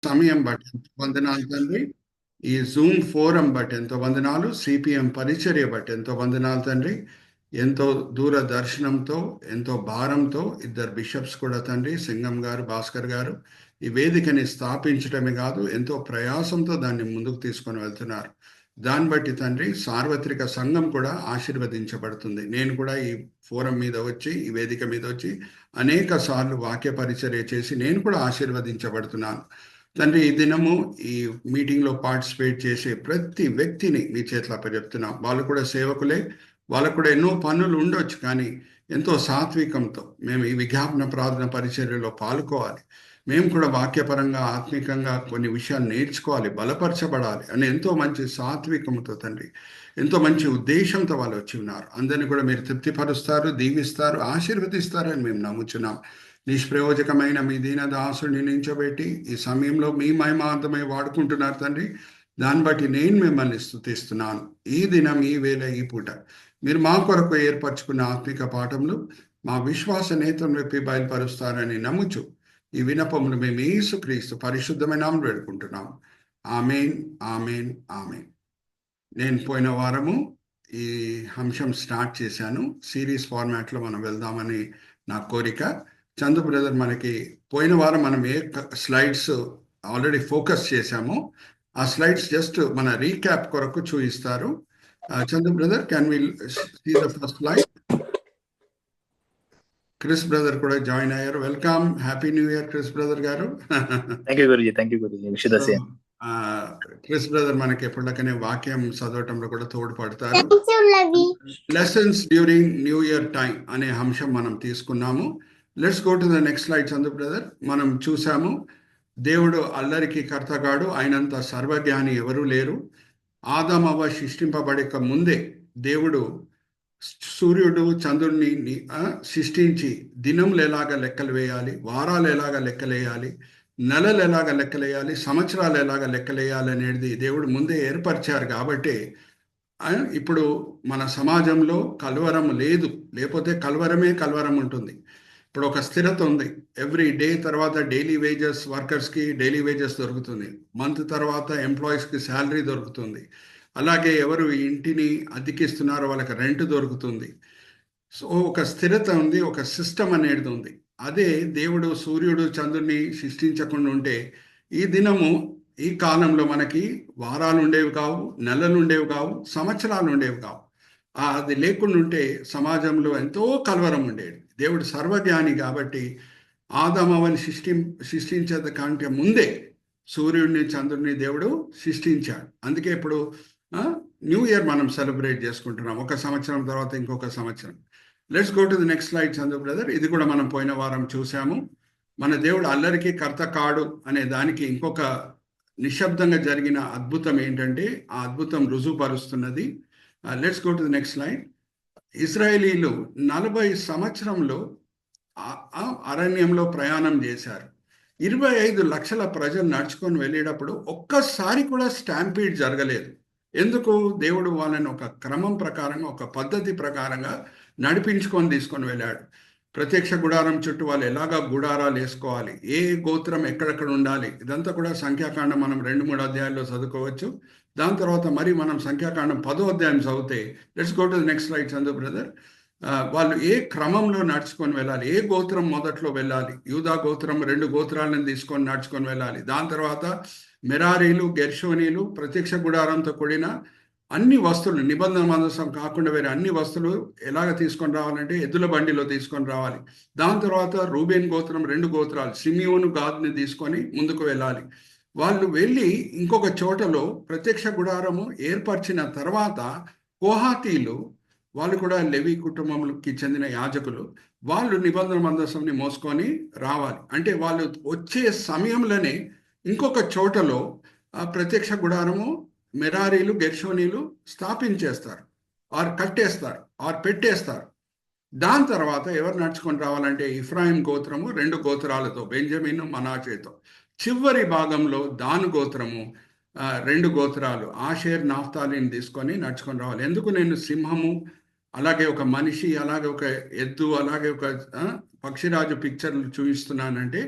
సమయం బట్టి ఎంతో వందనాలు తండ్రి. ఈ జూమ్ ఫోరం బట్టి ఎంతో వందనాలు. సిపిఎం పరిచర్య బట్టి ఎంతో వందనాలు తండ్రి. ఎంతో దూరదర్శనంతో ఎంతో భారంతో ఇద్దరు బిషప్స్ కూడా తండ్రి, సింగం గారు, భాస్కర్ గారు, ఈ వేదికని స్థాపించడమే కాదు ఎంతో ప్రయాసంతో దాన్ని ముందుకు తీసుకొని వెళ్తున్నారు. దాన్ని బట్టి తండ్రి సార్వత్రిక సంఘం కూడా ఆశీర్వదించబడుతుంది. నేను కూడా ఈ ఫోరం మీద వచ్చి, ఈ వేదిక మీద వచ్చి అనేక సార్లు వాక్య పరిచర్య చేసి నేను కూడా ఆశీర్వదించబడుతున్నాను. తండ్రి, ఈ దినము ఈ మీటింగ్లో పార్టిసిపేట్ చేసే ప్రతి వ్యక్తిని మీ చేతిలో అప్పచెప్తున్నాం. వాళ్ళు కూడా సేవకులే, వాళ్ళకు కూడా ఎన్నో పనులు ఉండొచ్చు, కానీ ఎంతో సాత్వికంతో మేము ఈ విజ్ఞాపన ప్రార్థన పరిచర్యలో పాల్గొవాలి. మేము కూడా వాక్యపరంగా ఆత్మికంగా కొన్ని విషయాలు నేర్చుకోవాలి, బలపరచబడాలి అని ఎంతో మంచి సాత్వికంతో తండ్రి, ఎంతో మంచి ఉద్దేశంతో వాళ్ళు వచ్చి ఉన్నారు. అందరినీ కూడా మీరు తృప్తిపరుస్తారు, దీవిస్తారు, ఆశీర్వదిస్తారని మేము నమ్ముచున్నాం. నిష్ప్రయోజకమైన మీ దీనదాసుని నించోబెట్టి ఈ సమయంలో మీ మహిమార్థమై వాడుకుంటున్నారు తండ్రి. దాన్ని బట్టి నేను మిమ్మల్ని స్తుతిస్తున్నాను. ఈ దినం, ఈ వేళ, ఈ పూట మీరు మా కొరకు ఏర్పరచుకున్న ఆత్మిక పాఠములు మా విశ్వాస నేత్రం వెప్పి బయలుపరుస్తారని నమ్ముచు ఈ వినపములు మేము యేసుక్రీస్తు పరిశుద్ధమైన నామమున వేడుకుంటున్నాం. ఆమేన్, ఆమేన్, ఆమేన్. నేను పోయిన వారము ఈ అంశం స్టార్ట్ చేశాను. సిరీస్ ఫార్మాట్లో మనం వెళ్దామని నా కోరిక. చందు బ్రదర్ మనకి పోయిన వారం మనం ఏ స్లైడ్స్ ఆల్రెడీ ఫోకస్ చేశామో ఆ స్లైడ్స్ జస్ట్ మన రీక్యాప్ కొరకు చూపిస్తారు. Chandu brother, can we see the first slide? Chris brother కూడా జాయిన్ అయ్యారు. Welcome, happy new year Chris brother గారు. Thank you Guruji, thank you Guruji. Chris brother మనకి ఎప్పటికనే వాక్యం చదవటంలో కూడా తోడ్పడతారు. Lessons during new year time అనే అంశం మనం తీసుకున్నాము. Let's go to the next slide Chandu brother. మనం చూసాము, దేవుడు అల్లరికి కర్తగాడు, ఆయనంత సర్వజ్ఞాని ఎవరూ లేరు. ఆదామవ్వ సృష్టింపబడక ముందే దేవుడు సూర్యుడు చంద్రుడిని సృష్టించి దినములు ఎలాగ లెక్కలు వేయాలి, వారాలు ఎలాగ లెక్కలేయాలి, నెలలు ఎలాగ లెక్కలేయాలి, సంవత్సరాలు ఎలాగ లెక్కలేయాలి అనేది దేవుడు ముందే ఏర్పరిచారు. కాబట్టి ఇప్పుడు మన సమాజంలో కలవరం లేదు, లేకపోతే కలవరం ఉంటుంది. ఇప్పుడు ఒక స్థిరత ఉంది. ఎవ్రీ డే తర్వాత డైలీ వేజెస్, వర్కర్స్కి డైలీ వేజెస్ దొరుకుతుంది. మంత్ తర్వాత ఎంప్లాయీస్కి శాలరీ దొరుకుతుంది. అలాగే ఎవరు ఇంటిని అద్దెకిస్తున్నారో వాళ్ళకి రెంట్ దొరుకుతుంది. సో ఒక స్థిరత ఉంది, ఒక సిస్టమ్ అనేది ఉంది. అదే దేవుడు సూర్యుడు చంద్రుడిని సృష్టించకుండా ఉంటే ఈ దినము, ఈ కాలంలో మనకి వారాలు ఉండేవి కావు, నెలలు ఉండేవి కావు, సంవత్సరాలు ఉండేవి కావు. అది లేకుండా ఉంటే సమాజంలో ఎంతో కలవరం ఉండేది. దేవుడు సర్వజ్ఞాని కాబట్టి ఆదామవని సృష్టించేది కంటే ముందే సూర్యుడిని చంద్రుడిని దేవుడు సృష్టించాడు. అందుకే ఇప్పుడు న్యూ ఇయర్ మనం సెలబ్రేట్ చేసుకుంటున్నాం, ఒక సంవత్సరం తర్వాత ఇంకొక సంవత్సరం. Let's go to the next slide Chandu brother. ఇది కూడా మనం పోయిన వారం చూసాము. మన దేవుడు అల్లరికి కర్త కాడు అనే దానికి ఇంకొక నిశ్శబ్దంగా జరిగిన అద్భుతం ఏంటంటే, ఆ అద్భుతం రుజువుపరుస్తున్నది. Let's go to the next slide. ఇశ్రాయేలీలు 40 సంవత్సరంలో అరణ్యంలో ప్రయాణం చేశారు. 25 లక్షల ప్రజలు నడుచుకొని వెళ్ళేటప్పుడు ఒక్కసారి కూడా స్టాంపీడ్ జరగలేదు. ఎందుకు? దేవుడు వాళ్ళని ఒక క్రమం ప్రకారంగా, ఒక పద్ధతి ప్రకారంగా నడిపించుకొని తీసుకొని వెళ్ళాడు. ప్రత్యక్ష గుడారం చుట్టూ వాళ్ళు ఎలాగా గుడారాలు వేసుకోవాలి, ఏ గోత్రం ఎక్కడెక్కడ ఉండాలి, ఇదంతా కూడా సంఖ్యాకాండం మనం 2-3 అధ్యాయాల్లో చదువుకోవచ్చు. దాని తర్వాత మరి మనం సంఖ్యాకాండం 10వ అధ్యాయం చదివితే, let's go to the next slide Chandu brother. వాళ్ళు ఏ క్రమంలో నడుచుకొని వెళ్ళాలి, ఏ గోత్రం మొదట్లో వెళ్ళాలి. యూదా గోత్రం 2 గోత్రాలను తీసుకొని నడుచుకొని వెళ్ళాలి. దాని తర్వాత మెరారీలు, గెర్షోనీలు, ప్రత్యక్ష గుడారంతో కూడిన అన్ని వస్తువులు, నిబంధన మందసం కాకుండా వేరే అన్ని వస్తువులు ఎలాగ తీసుకొని రావాలంటే ఎద్దుల బండిలో తీసుకొని రావాలి. దాని తర్వాత రూబేన్ గోత్రం 2 గోత్రాలు, సిమియోను, గాద్ని తీసుకొని ముందుకు వెళ్ళాలి. వాళ్ళు వెళ్ళి ఇంకొక చోటలో ప్రత్యక్ష గుడారము ఏర్పరిచిన తర్వాత కోహాతీలు, వాళ్ళు కూడా లెవి కుటుంబంకి చెందిన యాజకులు, వాళ్ళు నిబంధన మందసంని మోసుకొని రావాలి. అంటే వాళ్ళు వచ్చే సమయంలోనే ఇంకొక చోటలో ప్రత్యక్ష గుడారము మెరారీలు, గెర్షోనీలు స్థాపించేస్తారు, ఆర్ కట్టేస్తారు, ఆర్ పెట్టేస్తారు. దాని తర్వాత ఎవరు నడుచుకొని రావాలంటే ఇఫ్రాయిం గోత్రము 2 గోత్రాలతో, బెంజమిన్, మనాషేతో. చివరి భాగంలో దాను గోత్రము 2 గోత్రాలు, ఆషేర్, నాఫ్తాలిని తీసుకొని నడుచుకొని రావాలి. ఎందుకు నేను సింహము, అలాగే ఒక మనిషి, అలాగే ఒక ఎద్దు, అలాగే ఒక పక్షిరాజు పిక్చర్లు చూపిస్తున్నానంటే,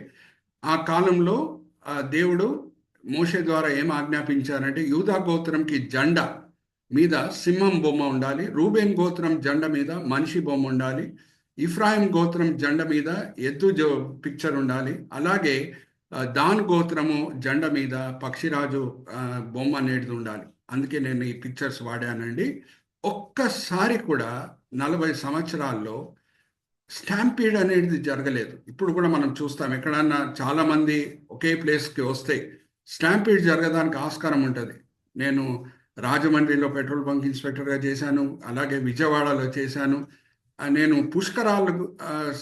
ఆ కాలంలో దేవుడు మోషే ద్వారా ఏం ఆజ్ఞాపించారంటే యూదా గోత్రంకి జెండా మీద సింహం బొమ్మ ఉండాలి, రూబేన్ గోత్రం జెండా మీద మనిషి బొమ్మ ఉండాలి, ఇఫ్రాయిం గోత్రం జెండా మీద ఎద్దు పిక్చర్ ఉండాలి, అలాగే దాన్ గోత్రము జెండా మీద పక్షిరాజు బొమ్మ అనేది ఉండాలి. అందుకే నేను ఈ పిక్చర్స్ వాడానండి. ఒక్కసారి కూడా 40 సంవత్సరాల్లో స్టాంపీడ్ అనేది జరగలేదు. ఇప్పుడు కూడా మనం చూస్తాం, ఎక్కడన్నా చాలా మంది ఒకే ప్లేస్కి వస్తే స్టాంపీడ్ జరగడానికి ఆస్కారం ఉంటుంది. నేను రాజమండ్రిలో పెట్రోల్ బంక్ ఇన్స్పెక్టర్గా చేశాను, అలాగే విజయవాడలో చేశాను. నేను పుష్కరాల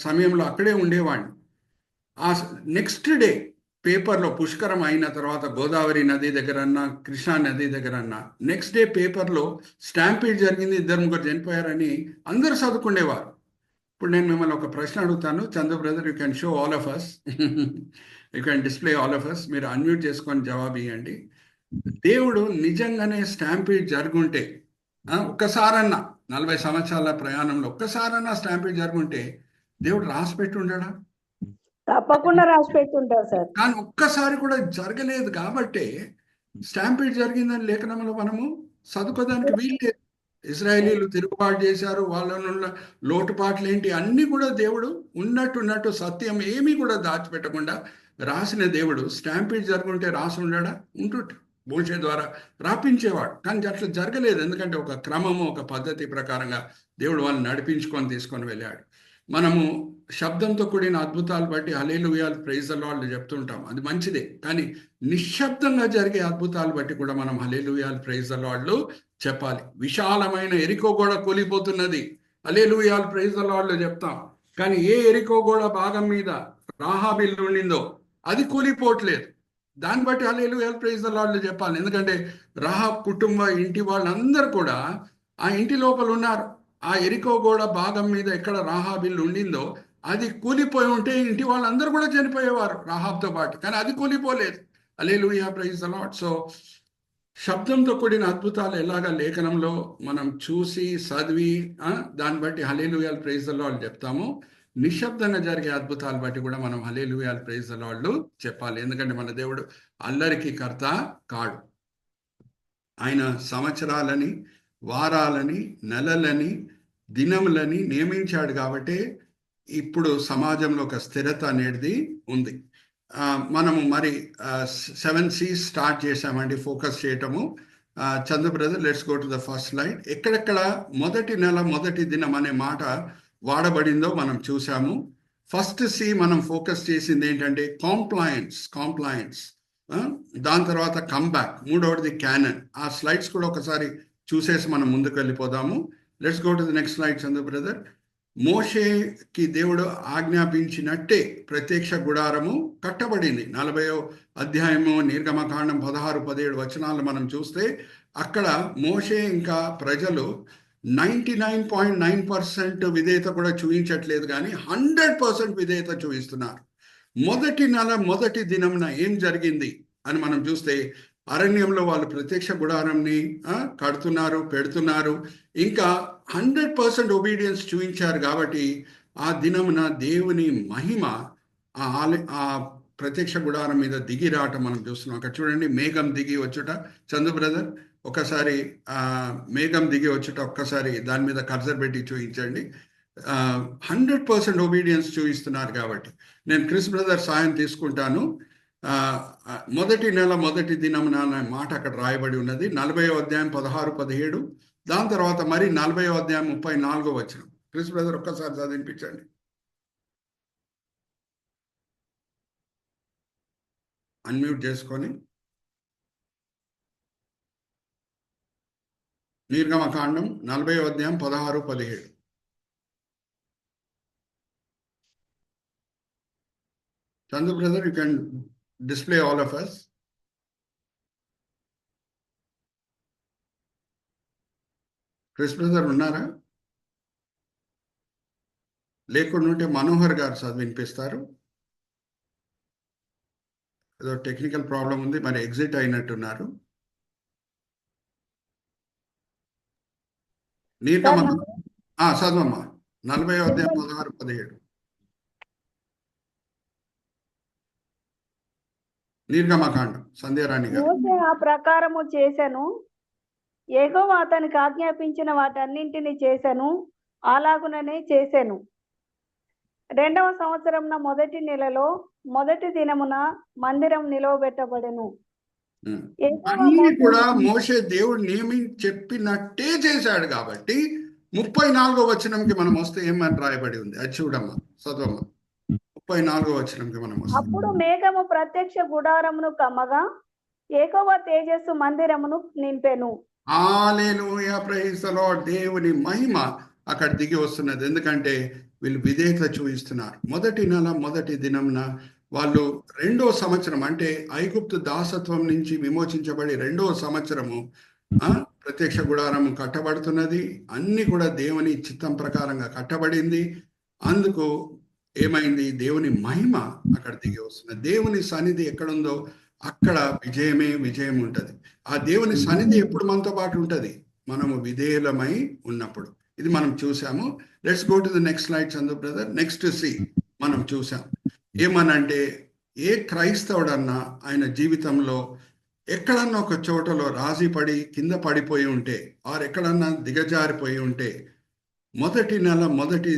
సమయంలో అక్కడే ఉండేవాడిని. ఆ నెక్స్ట్ డే పేపర్లో పుష్కరం అయిన తర్వాత గోదావరి నది దగ్గరన్నా కృష్ణా నది దగ్గరన్నా నెక్స్ట్ డే పేపర్లో స్టాంపీడ్ జరిగింది, 2-3 చనిపోయారని అందరూ చదువుకునేవారు. ఇప్పుడు నేను మిమ్మల్ని ఒక ప్రశ్న అడుగుతాను. Chandu brother, you can show all of us, you can display all of us. మీరు అన్మ్యూట్ చేసుకొని జవాబు ఇవ్వండి. దేవుడు నిజంగానే స్టాంపీడ్ జరుగుంటే, ఒక్కసారన్నా 40 సంవత్సరాల ప్రయాణంలో ఒక్కసారన్నా స్టాంపీడ్ జరుగుంటే దేవుడు రాసి పెట్టి ఉండడా? తప్పకుండా రాసి పెట్టుంటారు సార్. కానీ ఒక్కసారి కూడా జరగలేదు కాబట్టి స్టాంపీడ్ జరిగిందని లేఖనంలో మనము చదువుకోవడానికి వీల్లేదు. ఇజ్రాయేలీలు తిరుగుబాటు చేశారు, వాళ్ళనున్న లోటుపాట్లు ఏంటి అన్నీ కూడా దేవుడు ఉన్నట్టు సత్యం ఏమీ కూడా దాచిపెట్టకుండా రాసిన దేవుడు స్టాంపీడ్ జరుగుంటే రాసి ఉండడా? ఉంటుంటే మోషే ద్వారా రాపించేవాడు. కానీ అట్లా జరగలేదు, ఎందుకంటే ఒక క్రమము, ఒక పద్ధతి ప్రకారంగా దేవుడు వాళ్ళని నడిపించుకొని తీసుకొని వెళ్ళాడు. మనము శబ్దంతో కూడిన అద్భుతాలు బట్టి హల్లెలూయా ప్రైజ్ ది లార్డ్ చెప్తుంటాం, అది మంచిదే. కానీ నిశ్శబ్దంగా జరిగే అద్భుతాలు బట్టి కూడా మనం హల్లెలూయా ప్రైజ్ ది లార్డ్ చెప్పాలి. విశాలమైన ఎరికో గోడ కూలిపోతున్నది, హల్లెలూయా ప్రైజ్ ది లార్డ్ చెప్తాం. కానీ ఏ ఎరికో గోడ భాగం మీద రాహాబు ఇల్లు ఉండిందో అది కూలిపోవట్లేదు, దాన్ని బట్టి హల్లెలూయా ప్రైజ్ ది లార్డ్ చెప్పాలి. ఎందుకంటే రాహాబ్ కుటుంబ ఇంటి వాళ్ళందరూ కూడా ఆ ఇంటి లోపల ఉన్నారు. ఆ ఎరికో గోడ భాగం మీద ఎక్కడ రాహాబు ఇల్లు ఉండిందో అది కూలిపోయి ఉంటే ఇంటి వాళ్ళందరూ కూడా చనిపోయేవారు రాహాబ్తో పాటు. కానీ అది కూలిపోలేదు. Hallelujah praise the Lord. So శబ్దంతో కూడిన అద్భుతాలు ఎలాగా లేఖనంలో మనం చూసి చదివి దాన్ని బట్టి హల్లెలూయా ప్రైజ్ ది లార్డ్ చెప్తాము. నిశ్శబ్దంగా జరిగే అద్భుతాలు బట్టి కూడా మనం హల్లెలూయా ప్రైజ్ ది లార్డ్ చెప్పాలి. ఎందుకంటే మన దేవుడు అల్లరికి కర్త కాడు. ఆయన సంవత్సరాలని, వారాలని, నెలలని, దినములని నియమించాడు కాబట్టి ఇప్పుడు సమాజంలో ఒక స్థిరత అనేది ఉంది. మనము మరి 7 C's స్టార్ట్ చేసామండి ఫోకస్ చేయటము. Chandu brother, let's go to the first slide. ఎక్కడెక్కడ మొదటి నెల మొదటి దినం అనే మాట వాడబడిందో మనం చూసాము. ఫస్ట్ సి మనం ఫోకస్ చేసింది ఏంటంటే కాంప్లయన్స్. దాని తర్వాత కమ్బ్యాక్, మూడవది క్యానన్. ఆ స్లైడ్స్ కూడా ఒకసారి చూసేసి మనం ముందుకు వెళ్ళిపోదాము. Let's go to the next slide Chandu brother. మోషేకి దేవుడు ఆజ్ఞాపించినట్టే ప్రత్యక్ష గుడారము కట్టబడింది. 40వ అధ్యాయము నిర్గమకాండం 16-17 వచనాలు మనం చూస్తే అక్కడ మోషే ఇంకా ప్రజలు 99.9% విధేయత కూడా చూపించట్లేదు, కానీ 100% విధేయత చూపిస్తున్నారు. మొదటి నెల మొదటి దినమున ఏం జరిగింది అని మనం చూస్తే అరణ్యంలో వాళ్ళు ప్రత్యక్ష గుడారంని కడుతున్నారు, పెడుతున్నారు. ఇంకా 100% ఒబీడియన్స్ చూపించారు కాబట్టి ఆ దినమున దేవుని మహిమ ఆ ప్రత్యక్ష గుడారం మీద దిగి రావటం మనం చూస్తున్నాం. అక్కడ చూడండి, మేఘం దిగి వచ్చుట. చందు బ్రదర్ ఒకసారి మేఘం దిగి వచ్చుట ఒక్కసారి దాని మీద కర్సర్ పెట్టి చూపించండి. 100% ఒబీడియన్స్ చూపిస్తున్నారు కాబట్టి నేను క్రిస్ బ్రదర్ సాయం తీసుకుంటాను. మొదటి నెల మొదటి దినమున అనే మాట అక్కడ రాయబడి ఉన్నది. 40వ అధ్యాయం 16-17. దాని తర్వాత మరి 40వ అధ్యాయం 34వ వచనం. క్రిస్ బ్రదర్ ఒక్కసారి చదివించండి. అన్మ్యూట్ చేసుకొని. నిర్గమకాండం 40వ అధ్యాయం 16-17. Chandu brother, you can display all of us. Chris brother ఉన్నారా? లేకుండా ఉంటే మనోహర్ గారు చదివినిపిస్తారు. ఏదో టెక్నికల్ ప్రాబ్లం ఉంది, మరి ఎగ్జిట్ అయినట్టున్నారు. చదవమ్మా. 40వ అధ్యాయం 16-17. నిర్గమకాండం సంధ్యారాణి గారు. మోసే ఆ ప్రకారము చేశాను, యెహోవా అతనికి ఆజ్ఞాపించిన వాటన్నింటిని చేశాను, అలాగుననే చేశాను. 2వ సంవత్సరమున మొదటి నెలలో మొదటి దినమున మందిరం నిలవబెట్టబడెను. ఉమ్. యెహోవా అన్ని మోషేను కూడా మోషే దేవుడు చెప్పినట్టే చేశాడు కాబట్టి 34వ వచనంకి మనం వస్తే ఏమని రాయబడి ఉంది అది చూడమ్మా, చదవమ్మా. 34వ వచనంకి మనం వస్తాం. అప్పుడు మేఘము ప్రత్యక్ష గుడారమును కమ్మగా యెహోవా తేజస్సు మందిరమును నింపెను. హల్లెలూయా, ప్రైజ్ ది లార్డ్. దేవుని మహిమ అక్కడ దిగి వస్తున్నది. ఎందుకంటే వీళ్ళు విధేయత చూపిస్తున్నారు. మొదటి నెల మొదటి దినంన వాళ్ళు 2వ సంవత్సరం అంటే ఐగుప్తు దాసత్వం నుంచి విమోచించబడి 2వ సంవత్సరము ప్రత్యక్ష గుడారము కట్టబడుతున్నది. అన్ని కూడా దేవుని చిత్తం ప్రకారంగా కట్టబడింది. అందుకు ఏమైంది, దేవుని మహిమ అక్కడ దిగి వస్తున్నది. దేవుని సన్నిధి ఎక్కడుందో అక్కడ విజయం ఉంటది. ఆ దేవుని సన్నిధి ఎప్పుడు మనతో పాటు ఉంటది, మనము విధేయులమై ఉన్నప్పుడు. ఇది మనం చూసాము. Let's go to the next slide Chandu brother. Next సి మనం చూసాం ఏమనంటే, ఏ క్రైస్తవుడన్నా ఆయన జీవితంలో ఎక్కడన్నా ఒక చోటలో రాజీ పడి కింద పడిపోయి ఉంటే, ఆర్ ఎక్కడన్నా దిగజారిపోయి ఉంటే, మొదటి నెల మొదటి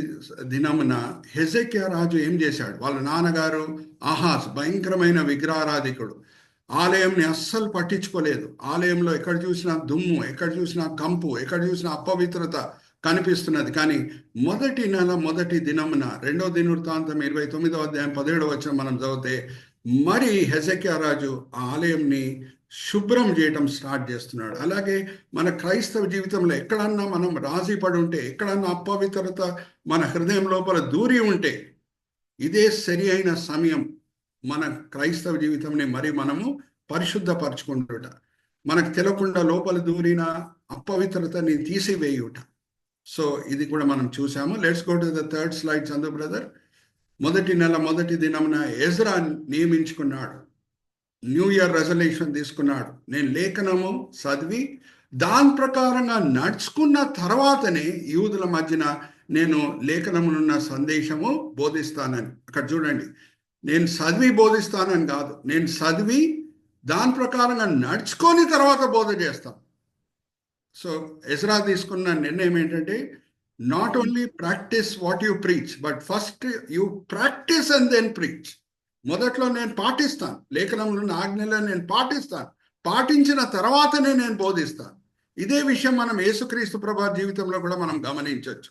దినమున హెజెకియా రాజు ఏం చేశాడు, వాళ్ళ నాన్నగారు ఆహాజ్ భయంకరమైన విగ్రహారాధికుడు, ఆలయంని అస్సలు పట్టించుకోలేదు. ఆలయంలో ఎక్కడ చూసినా దుమ్ము, ఎక్కడ చూసినా కంపు, ఎక్కడ చూసినా అపవిత్రత కనిపిస్తున్నది. కానీ మొదటి నెల మొదటి దినమున 2వ దినవృత్తాంతం 29వ అధ్యాయం 17వ వచనం మనం చదివితే, మరి హెజెకియా రాజు ఆ ఆలయంని శుభ్రం చేయటం స్టార్ట్ చేస్తున్నాడు. అలాగే మన క్రైస్తవ జీవితంలో ఎక్కడన్నా మనం రాజీ పడి ఉంటే, ఎక్కడన్నా అపవిత్రత మన హృదయం లోపల దూరి ఉంటే, ఇదే సరి అయిన సమయం మన క్రైస్తవ జీవితంని మరి మనము పరిశుద్ధపరచుకుంటుట, మనకు తెలియకుండా లోపల దూరిన అపవిత్రతని తీసివేయుట. సో ఇది కూడా మనం చూసాము. Let's go to the third slide Chandu brother. మొదటి నెల మొదటి దినమున ఎజ్రా నియమించుకున్నాడు, న్యూ ఇయర్ రెజల్యూషన్ తీసుకున్నాడు. నేను లేఖనము చదివి దాని ప్రకారంగా నడుచుకున్న తర్వాతనే యూదుల మధ్యన నేను లేఖనమునున్న సందేశము బోధిస్తానని. అక్కడ చూడండి, నేను చదివి బోధిస్తానని కాదు, నేను చదివి దాని ప్రకారంగా నడుచుకొని తర్వాత బోధ చేస్తాను. సో ఎజ్రా తీసుకున్న నిర్ణయం ఏంటంటే, not only practice what you preach, but first you practice and then preach. మొదట్లో నేను పాటిస్తాను, లేఖనంలో ఉన్న ఆజ్ఞలను నేను పాటిస్తాను, పాటించిన తర్వాతనే నేను బోధిస్తాను. ఇదే విషయం మనం యేసుక్రీస్తు ప్రభు జీవితంలో కూడా మనం గమనించవచ్చు.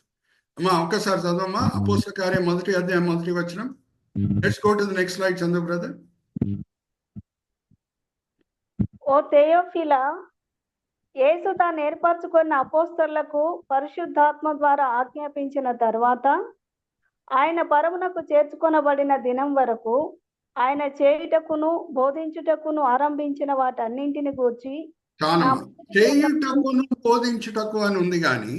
అమ్మా ఒక్కసారి చదవమ్మా, అపోస్తల కార్యం 1వ అధ్యాయం 1వ వచనం. Let's go to the next slide Chandu brother. ఓ థెయోఫిలా, యేసు తాను ఏర్పరచుకున్న అపోస్తలులకు పరిశుద్ధాత్మ ద్వారా ఆజ్ఞాపించిన తర్వాత ఆయన పరమునకు చేర్చుకొనబడిన దినం వరకు ఆయన చేయుటకును బోధించుటకును ఆరంభించిన వాటన్నింటిని గూర్చి చేయుటకును బోధించుటకు అని ఉంది, కానీ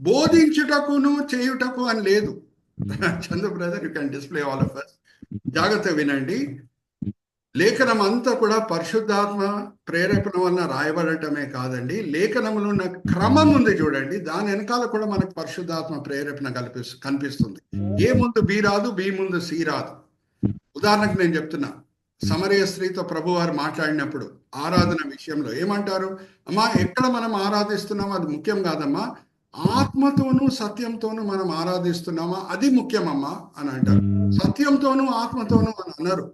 బోధించుటకును చేయుటకు అని లేదు. Chandu brother, you can display all of us. జాగ్రత్త వినండి. లేఖనం అంతా కూడా పరిశుద్ధాత్మ ప్రేరేపణ వలన రాయబడటమే కాదండి, లేఖనంలో ఉన్న క్రమం ఉంది చూడండి, దాని వెనకాల కూడా మనకు పరిశుద్ధాత్మ ప్రేరేపణ కనిపిస్తుంది. ఏ ముందు బి రాదు, బి ముందు సి రాదు. ఉదాహరణకు నేను చెప్తున్నా, సమరయ స్త్రీతో ప్రభు వారు మాట్లాడినప్పుడు ఆరాధన విషయంలో ఏమంటారు, అమ్మా ఎక్కడ మనం ఆరాధిస్తున్నామో అది ముఖ్యం కాదమ్మా, ఆత్మతోనూ సత్యంతోనూ మనం ఆరాధిస్తున్నామా అది ముఖ్యమమ్మా అని అంటారు. సత్యంతోనూ ఆత్మతోనూ అని అన్నారు,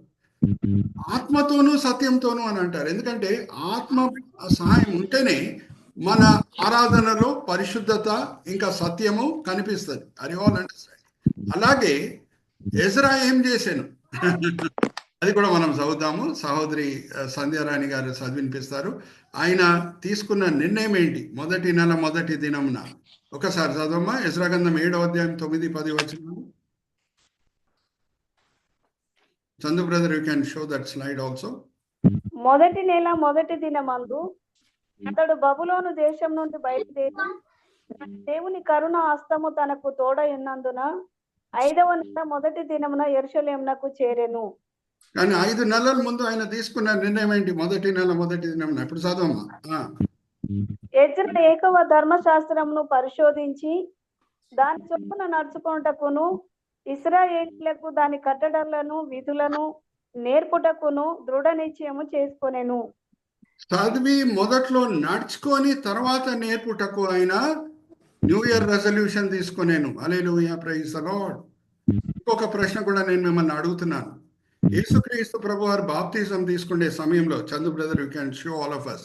ఆత్మతోనూ సత్యంతోనూ అని అంటారు. ఎందుకంటే ఆత్మ సహాయం ఉంటేనే మన ఆరాధనలో పరిశుద్ధత ఇంకా సత్యము కనిపిస్తుంది. అది ఆల్ అండర్స్టాండ్. అలాగే ఎజ్రా ఏం చేశాను అది కూడా మనం చదువుతాము. సహోదరి సంధ్యారాణి గారు చదివినిపిస్తారు. ఆయన తీసుకున్న నిర్ణయం ఏంటి, మొదటి నెల మొదటి దినమున. ఒకసారి చదవమ్మా, ఎజ్రా గ్రంథం 7వ అధ్యాయం 9-10 వచనాలు. Chandu brother, you can show that slide also. మొదటి నెల మొదటి దినమందు అతడు బబులోను దేశం నుండి బయలుదేరి దేవుని కరుణ హస్తము తనకు తోడై ఉన్నందున 5వ నెల మొదటి దినమున యెరూషలేమునకు చేరెను. కానీ 5 నెలల ముందు ఆయన తీసుకున్న నిర్ణయం ఏంటి, మొదటి నెల మొదటి దినమున. ఇప్పుడు చదవమ్మా. ఎజ్రా ఏకవ ధర్మశాస్త్రమును పరిశోధించి దాని చొప్పున నడుచుకొనుటకును ఇశ్రాయేలీయులకు దాని కట్టడలను విధులను నేర్పుటకును దృఢ నిశ్చయము చేసుకొనెను. చదివి మొదట్లో నడుచుకొని తర్వాత నేర్పుటకు ఆయన న్యూ ఇయర్ రెజల్యూషన్ తీసుకునేను. Hallelujah, praise the Lord. ఇంకొక ప్రశ్న కూడా నేను మిమ్మల్ని అడుగుతున్నాను. యేసుక్రీస్తు ప్రభువారు బాప్తిజం తీసుకునే సమయంలో, Chandu brother, you can show all of us,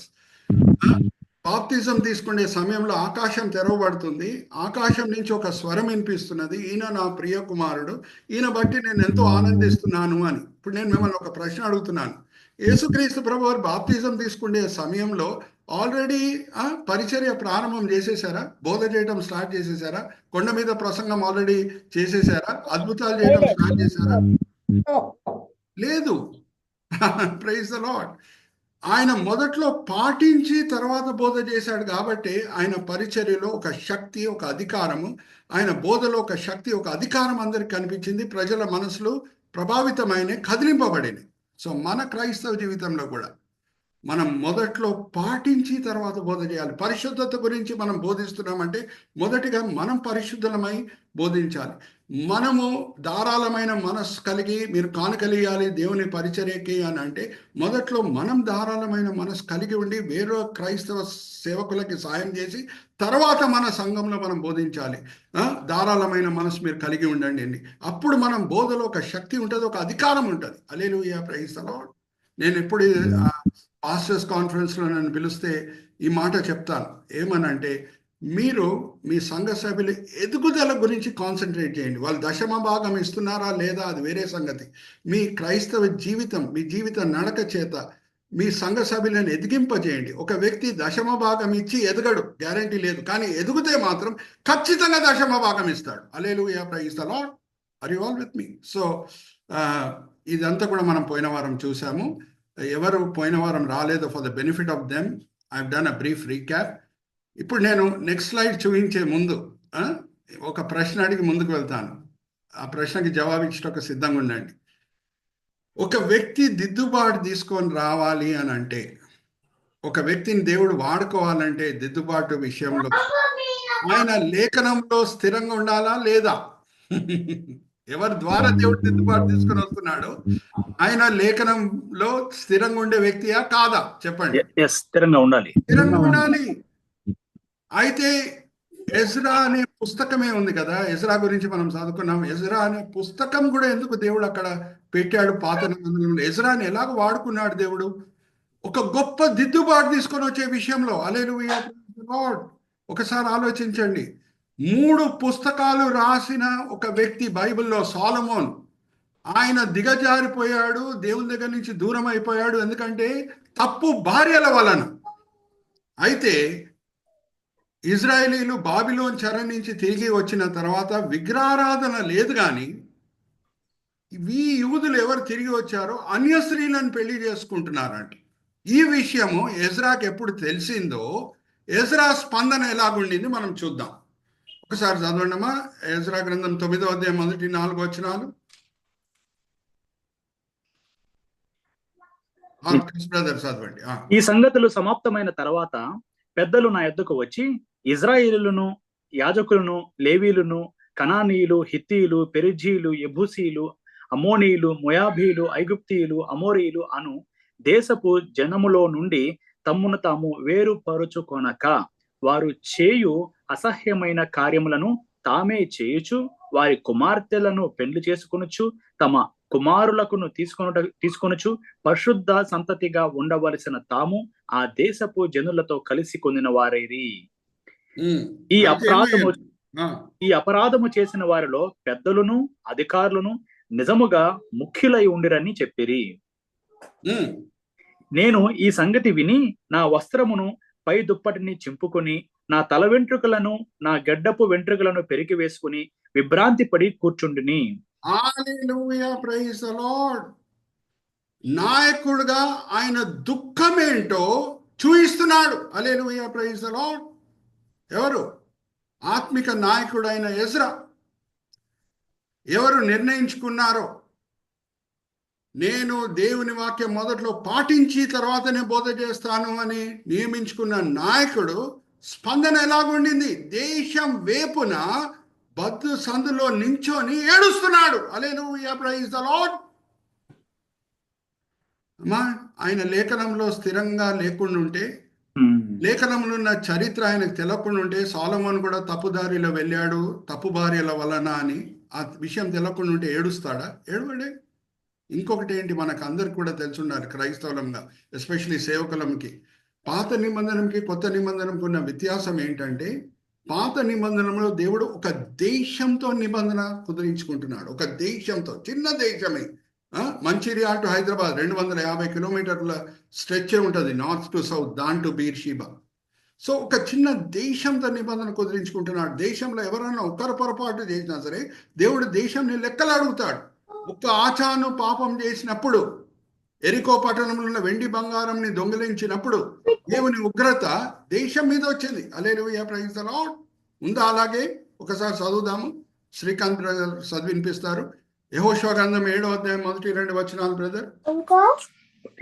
బాప్తిజం తీసుకునే సమయంలో ఆకాశం తెరవబడుతుంది. ఆకాశం నుంచి ఒక స్వరం వినిపిస్తున్నది, ఈయన నా ప్రియ కుమారుడు, ఈయన బట్టి నేను ఎంతో ఆనందిస్తున్నాను అని. ఇప్పుడు నేను మిమ్మల్ని ఒక ప్రశ్న అడుగుతున్నాను. యేసుక్రీస్తు ప్రభువారు బాప్తిజం తీసుకునే సమయంలో ఆల్రెడీ పరిచర్య ప్రారంభం చేసేసారా? బోధ చేయడం స్టార్ట్ చేసేసారా? కొండ మీద ప్రసంగం ఆల్రెడీ చేసేసారా? అద్భుతాలు చేయడం స్టార్ట్ చేశారా? లేదు. Praise the lord. ఆయన మొదట్లో పాటించి తర్వాత బోధ చేశాడు కాబట్టి ఆయన పరిచర్యలో ఒక శక్తి, ఒక అధికారము, ఆయన బోధలో ఒక శక్తి, ఒక అధికారం అందరికి కనిపించింది. ప్రజల మనసులు ప్రభావితమైన, కదిలింపబడినాయి. సో మన క్రైస్తవ జీవితంలో కూడా మనం మొదట్లో పాటించి తర్వాత బోధ చేయాలి. పరిశుద్ధత గురించి మనం బోధిస్తున్నామంటే మొదటిగా మనం పరిశుద్ధులమై బోధించాలి. మనము ధారాళమైన మనస్సు కలిగి మీరు కానుకలియాలి దేవుని పరిచర్యకి అని అంటే మొదట్లో మనం ధారాళమైన మనస్సు కలిగి ఉండి వేరే క్రైస్తవ సేవకులకి సాయం చేసి తర్వాత మన సంఘంలో మనం బోధించాలి. ధారాళమైన మనసు మీరు కలిగి ఉండండి. అప్పుడు మనం బోధలో ఒక శక్తి ఉంటుంది, ఒక అధికారం ఉంటుంది. హల్లెలూయా, ప్రైజ్ ది లార్డ్. నేను ఎప్పుడు పాస్టర్స్ కాన్ఫరెన్స్లో నన్ను పిలిస్తే ఈ మాట చెప్తాను. ఏమనంటే, మీరు మీ సంఘ సభ్యుల ఎదుగుదల గురించి కాన్సన్ట్రేట్ చేయండి. వాళ్ళు దశమ భాగం ఇస్తున్నారా లేదా అది వేరే సంగతి. మీ క్రైస్తవ జీవితం, మీ జీవిత నడక చేత మీ సంఘ సభ్యులను ఎదిగింపజేయండి. ఒక వ్యక్తి దశమ భాగం ఇచ్చి ఎదగడు, గ్యారంటీ లేదు. కానీ ఎదిగితే మాత్రం ఖచ్చితంగా దశమ భాగం ఇస్తాడు. Hallelujah, praise the Lord. Are you all with me? So ఇదంతా కూడా మనం పోయిన వారం చూసాము. ఎవరు పోయిన వారం రాలేదు, for the benefit of them I have done a brief recap. ఇప్పుడు నేను నెక్స్ట్ స్లైడ్ చూపించే ముందు ఒక ప్రశ్న అడిగి ముందుకు వెళ్తాను. ఆ ప్రశ్నకి జవాబిచ్చటకు సిద్ధంగా ఉండండి. ఒక వ్యక్తి దిద్దుబాటు తీసుకొని రావాలి అని అంటే, ఒక వ్యక్తిని దేవుడు వాడుకోవాలంటే దిద్దుబాటు విషయంలో ఆయన లేఖనంలో స్థిరంగా ఉండాలా లేదా? ఎవరి ద్వారా దేవుడు దిద్దుబాటు తీసుకొని వస్తున్నాడు, ఆయన లేఖనంలో స్థిరంగా ఉండే వ్యక్తియా కాదా? చెప్పండి. స్థిరంగా ఉండాలి. స్థిరంగా ఉండాలి. అయితే ఎజ్రా అనే పుస్తకమే ఉంది కదా, ఎజ్రా గురించి మనం చదువుకున్నాం. ఎజ్రా అనే పుస్తకం కూడా ఎందుకు దేవుడు అక్కడ పెట్టాడు? పాత నిబంధనలో ఎజ్రాని ఎలాగ వాడుకున్నాడు దేవుడు? ఒక గొప్ప దిద్దుబాటు తీసుకొని వచ్చే విషయంలో. హల్లెలూయా, ప్రైజ్ ది లార్డ్. ఒకసారి ఆలోచించండి. 3 పుస్తకాలు రాసిన ఒక వ్యక్తి బైబిల్లో సొలొమోన్. ఆయన దిగజారిపోయాడు, దేవుని దగ్గర నుంచి దూరం అయిపోయాడు. ఎందుకంటే తప్పు భార్యల వలన. అయితే ఇజ్రాయేలీలు బాబిలోన్ చెర నుంచి తిరిగి వచ్చిన తర్వాత విగ్రహారాధన లేదు, కానీ ఈ యూదులు ఎవరు తిరిగి వచ్చారో అన్య స్త్రీలను పెళ్లి చేసుకుంటున్నారంట. ఈ విషయము ఎజ్రాకి ఎప్పుడు తెలిసిందో, ఎజ్రా స్పందన ఎలాగుండింది మనం చూద్దాం. ఒకసారి చదవండమ్మా, ఎజ్రా గ్రంథం 9వ అధ్యాయం 1-4 వచనాలు. బ్రదర్ చదవండి. ఈ సంగతులు సమాప్తమైన తర్వాత పెద్దలు నా యొద్దకు వచ్చి ఇజ్రాయేలులను, యాజకులను, లేవీలను, కనానీయులు, హిత్తీయులు, పెరిజీలు, యెబూసీలు, అమోనీయులు, మోయాబీలు, ఐగుప్తీయులు, అమోరీయులు అను దేశపు జనములో నుండి తమ్మును తాము వేరుపరుచుకొనక వారు చేయు అసహ్యమైన కార్యములను తామే చేయుచు వారి కుమార్తెలను పెండ్లి చేసుకొనుచు తమ కుమారులకును తీసుకొనుచు పరిశుద్ధ సంతతిగా ఉండవలసిన తాము ఆ దేశపు జనులతో కలిసి కొనిన వారైరి. ఈ అపరాధము చేసిన వారిలో పెద్దలను అధికారులను నిజముగా ముఖ్యులై ఉండిరని చెప్పిరి. నేను ఈ సంగతి విని నా వస్త్రమును పై దుప్పటిని చింపుకొని నా తల వెంట్రుకలను నా గడ్డపు వెంట్రుకలను పెరిగి వేసుకుని విభ్రాంతి పడి కూర్చుండిని. హల్లెలూయా, ప్రైజ్ ది లార్డ్. నాయకుడుగా ఆయన దుఃఖం ఏంటో చూయిస్తున్నాడు. హల్లెలూయా, ప్రైజ్ ది లార్డ్. ఎవరు? ఆత్మిక నాయకుడైన ఎజ్రా. ఎవరు నిర్ణయించుకున్నారో నేను దేవుని వాక్యం మొదట్లో పాటించి తర్వాతనే బోధ చేస్తాను అని నియమించుకున్న నాయకుడు స్పందన ఎలాగుండింది? దేశం వేపున బద్దు సందులో నించొని ఏడుస్తున్నాడు. హల్లెలూయా, ప్రైజ్ ది లార్డ్. అమ్మా ఆయన లేఖనంలో స్థిరంగా లేకుండా ఉంటే, లేఖనంలో ఉన్న చరిత్ర ఆయనకు తెలియకుండా ఉంటే, సొలొమోను కూడా తప్పుదారిలో వెళ్ళాడు తప్పు భార్యల వలన అని ఆ విషయం తెలియకుండా ఉంటే ఏడుస్తాడా? ఏడవడే. ఇంకొకటి ఏంటి, మనకు అందరికి కూడా తెలుసున్నారు క్రైస్తవులంగా, ఎస్పెషలీ సేవకులంకి, పాత నిబంధనకి కొత్త నిబంధనకు ఉన్న వ్యత్యాసం ఏంటంటే, పాత నిబంధనలో దేవుడు ఒక దేశంతో నిబంధన కుదిరించుకుంటున్నాడు. ఒక దేశంతో, చిన్న దేశమే, మంచిర్యాల టు హైదరాబాద్ 250 కిలోమీటర్ల స్ట్రెచ్ ఉంటుంది, north to south, Dan to Beersheba. So ఒక చిన్న దేశంతో నిబంధన కుదిరించుకుంటున్నాడు. దేశంలో ఎవరైనా ఒక్కరు పొరపాటు చేసినా సరే దేవుడు దేశంని లెక్కలు అడుగుతాడు. ఒక్క ఆచాను పాపం చేసినప్పుడు, ఎరికో పట్టణంలో ఉన్న వెండి బంగారంని దొంగిలించినప్పుడు దేవుని ఉగ్రత దేశం మీద వచ్చింది. హల్లెలూయా, ప్రైజ్ ది లార్డ్. ఉందా అలాగే? ఒకసారి చదువుదాము. శ్రీకాంత్ బ్రదర్ చదివినిపిస్తారు. యెహోషువ గ్రంథం 7వ అధ్యాయం 1-2 వచనాలు బ్రదర్.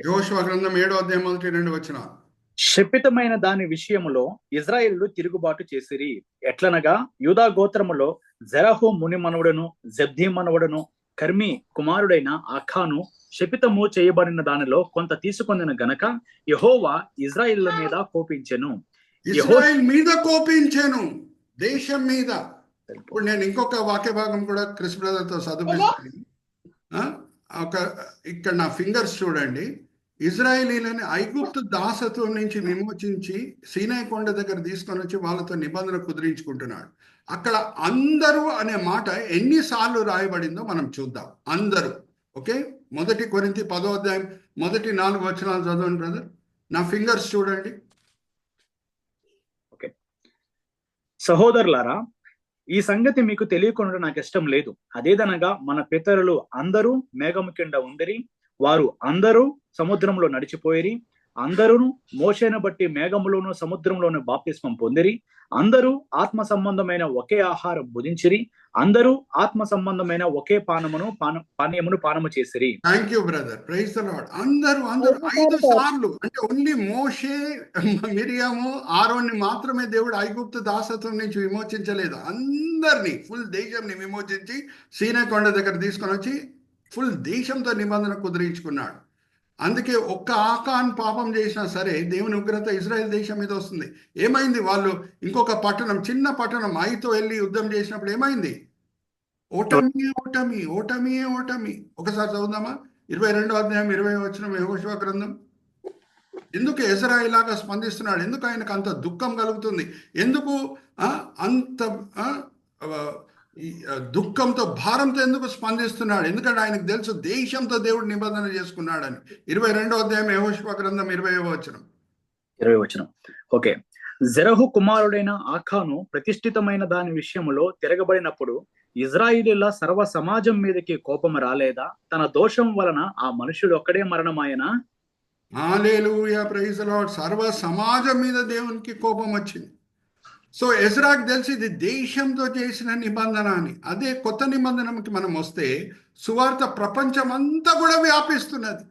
యెహోషువ గ్రంథం 7వ అధ్యాయం 1-2 వచనాలు. శపితమైన దాని విషయములో ఇజ్రాయేలు తిరుగుబాటు చేసిరి. ఎట్లనగా యూదా గోత్రములో జెరహు ముని మనవడును, జబ్దీ మనవడును, కర్మి కుమారుడైన ఆఖాను శపితము చేయబడిన దానిలో కొంత తీసుకొనిన గనక యెహోవా ఇజ్రాయేళ్ల మీద కోపించెను. ఇజ్రాయెల్ మీద కోపించెను, దేశం మీద. ఇప్పుడు నేను ఇంకొక వాక్య భాగం కూడా క్రిస్ బ్రదర్ తో చదివిస్తాను. ఇక్కడ నా ఫింగర్స్ చూడండి. ఇజ్రాయేలీలని ఐగుప్తు దాసత్వం నుంచి విమోచించి సీనాయి కొండ దగ్గర తీసుకొని వచ్చి వాళ్ళతో నిబంధన కుదిరించుకుంటున్నాడు. అక్కడ అందరూ అనే మాట ఎన్నిసార్లు రాయబడిందో మనం చూద్దాం. అందరూ. ఓకే, 1 కొరింథీ 10వ అధ్యాయం మొదటి 4 వచనాలు చదవండి బ్రదర్. నా ఫింగర్స్ చూడండి. ఓకే, సహోదరులారా, ఈ సంగతి మీకు తెలియకుండా నాకు ఇష్టం లేదు. అదేదనగా మన పితరులు అందరూ మేఘము కింద ఉండిరి, వారు అందరూ సముద్రంలో నడిచిపోయిరి, అందరూ మోషేను బట్టి మేఘములోను సముద్రంలోను బాప్తిస్మం పొందిరి, అందరూ ఆత్మ సంబంధమైన ఒకే ఆహారం భుజించిరి, అందరూ ఆత్మ సంబంధమైన ఒకే పానీయమును పానము చేసిరి. Thank you brother, praise the lord. అందరూ 5 సార్లు, అంటే ఓన్లీ మోషే, మిరియాము, ఆరోన్ని మాత్రమే దేవుడు ఐగుప్తు దాసత్వం నుంచి విమోచించలేదు. అందరినీ, ఫుల్ దేశంని విమోచించి సీనాయి కొండ దగ్గర తీసుకొని వచ్చి ఫుల్ దేశంతో నిబంధన కుదిరించుకున్నాడు. అందుకే ఒక్క ఆకాన్ పాపం చేసినా సరే దేవుని ఉగ్రత ఇజ్రాయెల్ దేశం మీద వస్తుంది. ఏమైంది? వాళ్ళు ఇంకొక పట్టణం, చిన్న పట్టణం ఐతో వెళ్ళి యుద్ధం చేసినప్పుడు ఏమైంది? ఓటమి, ఓటమి, ఓటమి, ఓటమి. ఒకసారి చదువుదామా? 22వ అధ్యాయం 20వ వచనం యెహోషువ గ్రంథం. ఎందుకు ఎజ్రా ఇలాగా స్పందిస్తున్నాడు? ఎందుకు ఆయనకు అంత దుఃఖం కలుగుతుంది? ఎందుకు అంత దుఃఖంతో, భారంతో ఎందుకు స్పందిస్తున్నాడు? ఎందుకంటే ఆయనకు తెలుసు దేశంతో దేవుడు నిబంధన చేసుకున్నాడని. 22వ అధ్యాయం యెహోషువ గ్రంథం 20వ వచనం. ఓకే, జెరహు కుమారుడైన ఆఖాను ప్రతిష్ఠితమైన దాని విషయములో తిరగబడినప్పుడు ఇజ్రాయిలీల సర్వ సమాజం మీదకి కోపం రాలేదా? తన దోషం వలన ఆ మనుషుడు ఒక్కడే మరణమాయనా? హల్లెలూయా, ప్రైజ్ ది లార్డ్. సర్వ సమాజం మీద దేవునికి కోపం వచ్చింది. సో ఎజ్రాకు తెలిసి ఇది దేశంతో చేసిన నిబంధన అని. అదే కొత్త నిబంధనకి మనం వస్తే సువార్త ప్రపంచం అంతా కూడా వ్యాపిస్తున్నది.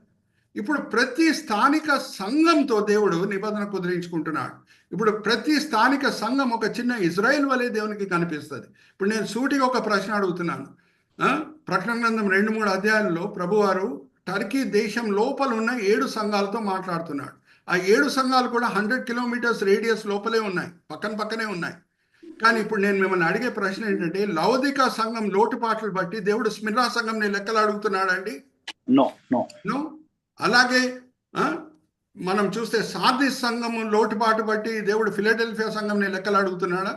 ఇప్పుడు ప్రతి స్థానిక సంఘంతో దేవుడు నిబంధన కుదిరించుకుంటున్నాడు. ఇప్పుడు ప్రతి స్థానిక సంఘం ఒక చిన్న ఇజ్రాయెల్ వలె దేవునికి కనిపిస్తుంది. ఇప్పుడు నేను సూటిగా ఒక ప్రశ్న అడుగుతున్నాను. ప్రకటన గ్రంథం 2-3 అధ్యాయాల్లో ప్రభువారు టర్కీ దేశం లోపల ఉన్న 7 సంఘాలతో మాట్లాడుతున్నాడు. ఆ 7 సంఘాలు కూడా 100 కిలోమీటర్స్ రేడియస్ లోపలే ఉన్నాయి, పక్కనే ఉన్నాయి. కానీ ఇప్పుడు నేను మిమ్మల్ని అడిగే ప్రశ్న ఏంటంటే, లౌదిక సంఘం లోటుపాట్లు బట్టి దేవుడు స్మిర్నా సంఘంని లెక్కలు అడుగుతున్నాడండి? నో. అలాగే మనం చూస్తే సార్దిస్ సంఘం లోటుపాటు బట్టి దేవుడు ఫిలడెల్ఫియా సంఘంని లెక్కలు అడుగుతున్నాడా?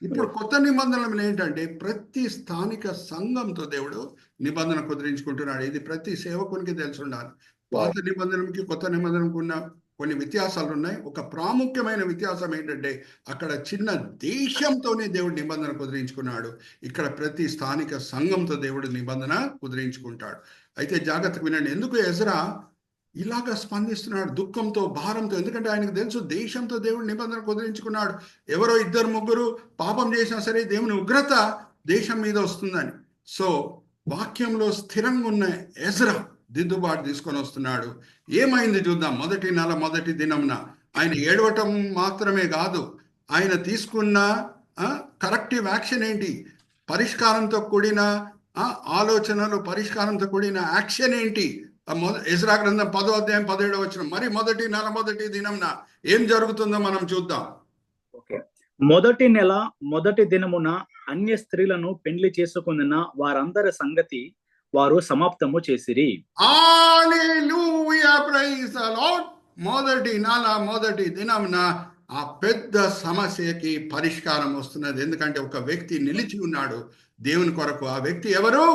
ఇప్పుడు కొత్త నిబంధనలు ఏంటంటే ప్రతి స్థానిక సంఘంతో దేవుడు నిబంధన కుదిరించుకుంటున్నాడు. ఇది ప్రతి సేవకునికి తెలిసి ఉండాలి. పాత నిబంధనకి కొత్త నిబంధనకు ఉన్న కొన్ని వ్యత్యాసాలు ఉన్నాయి. ఒక ప్రాముఖ్యమైన వ్యత్యాసం ఏంటంటే అక్కడ చిన్న దేశంతోనే దేవుడు నిబంధన కుదిరించుకున్నాడు. ఇక్కడ ప్రతి స్థానిక సంఘంతో దేవుడు నిబంధన కుదిరించుకుంటాడు. అయితే జాగ్రత్తగా వినండి, ఎందుకు ఎజ్రా ఇలాగా స్పందిస్తున్నాడు? దుఃఖంతో, భారంతో. ఎందుకంటే ఆయనకు తెలుసు దేశంతో దేవుడు నిబంధన కుదిరించుకున్నాడు. ఎవరో 2-3 పాపం చేసినా సరే దేవుని ఉగ్రత దేశం మీద వస్తుందని. సో వాక్యంలో స్థిరంగా ఉన్న ఎజ్రా దిద్దుబాటు తీసుకొని వస్తున్నాడు. ఏమైంది చూద్దాం. మొదటి నెల మొదటి దినంన ఆయన ఏడవటం మాత్రమే కాదు, ఆయన తీసుకున్న కరెక్టివ్ యాక్షన్ ఏంటి? పరిష్కారంతో కూడిన ఆలోచనలు, పరిష్కారంతో కూడిన యాక్షన్ ఏంటి? ఎజ్రా గ్రంథం 10వ అధ్యాయం 17వ వచనం. మరి మొదటి నెల మొదటి దినంన ఏం జరుగుతుందో మనం చూద్దాం. ఓకే. మొదటి నెల మొదటి దినమున అన్య స్త్రీలను పెండ్లి చేసుకున్న వారందరి సంగతి వారు సమాప్తము చేసిరి. హల్లెలూయా, ప్రైజ్ ది లార్డ్. మొదటి నెల మొదటి దినంన ఆ పెద్ద సమస్యకి పరిష్కారం వస్తున్నది. ఎందుకంటే ఒక వ్యక్తి నిలిచి ఉన్నాడు దేవుని కొరకు. ఆ వ్యక్తి ఎవరు?